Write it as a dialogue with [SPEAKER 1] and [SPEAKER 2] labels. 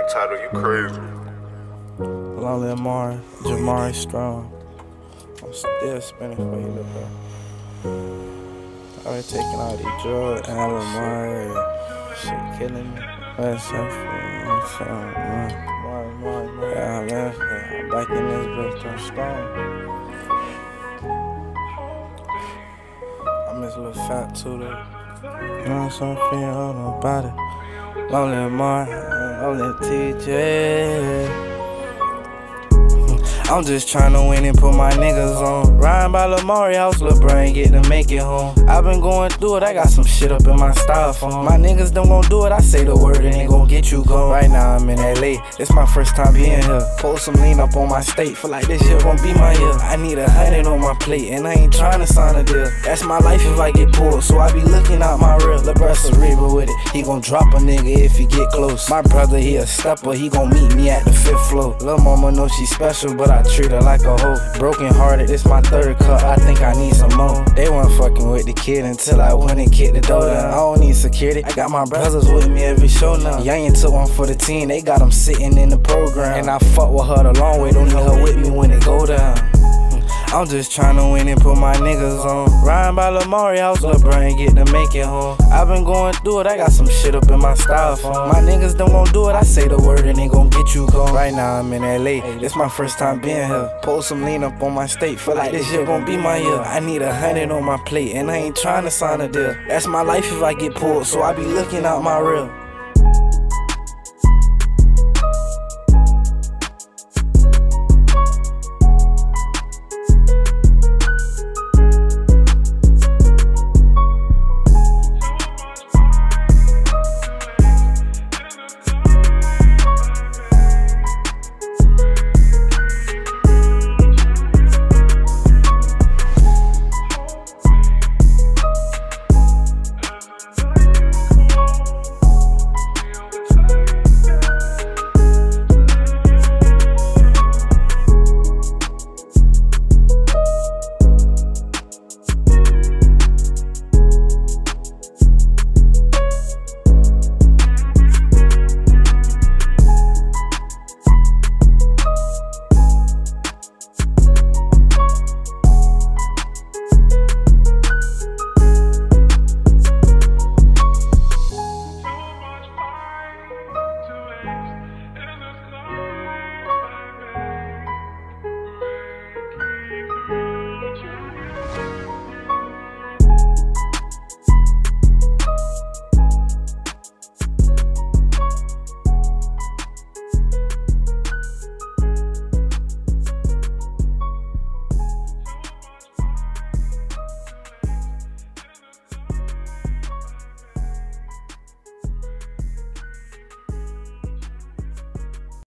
[SPEAKER 1] title, you crazy.
[SPEAKER 2] Lonely Amari, Jamari Strong. I'm still spinning for you, bro. I been taking all these drugs, Amari, shit killing me. That's yeah, man, I'm back in this bitch, I'm strong. I miss a little fat too, though. You know what I'm saying? I don't know about it. Lonely Amari, only TJ. I'm just tryna win and put my niggas on. Riding by Lamari house, lil' brain get to make it home. I been going through it, I got some shit up in my styrofoam. My niggas don't gon' do it, I say the word and they gon' get you gone. Right now I'm in LA, it's my first time being here. Pull some lean up on my state, feel like this shit gon' be my year. I need 100 on my plate and I ain't tryna sign a deal. That's my life if I get pulled, so I be looking out my real. Lil' bruh cerebral with it, he gon' drop a nigga if he get close. My brother, he a stepper, he gon' meet me at the 5th floor. Lil' mama know she special, but I treat her like a hoe. Broken hearted, this my 3rd cup, I think I need some more. They weren't fucking with the kid until I went and kicked the door down. I don't need security, I got my brothers with me every show now. Youngin took one for the team, they got them sitting in the program. And I fuck with her the long way, don't need her with me when it go down. I'm just tryna win and put my niggas on. Riding by Lamari house, lil' brain get to make it home. I been going through it, I got some shit up in my styrofoam. My niggas don't gon' do it, I say the word and they gon' get you gone. Right now I'm in LA, it's my first time being here. Pull some lean up on my state, feel like this shit gon' be my year. I need 100 on my plate and I ain't tryna sign a deal. That's my life if I get pulled, so I be looking out my real.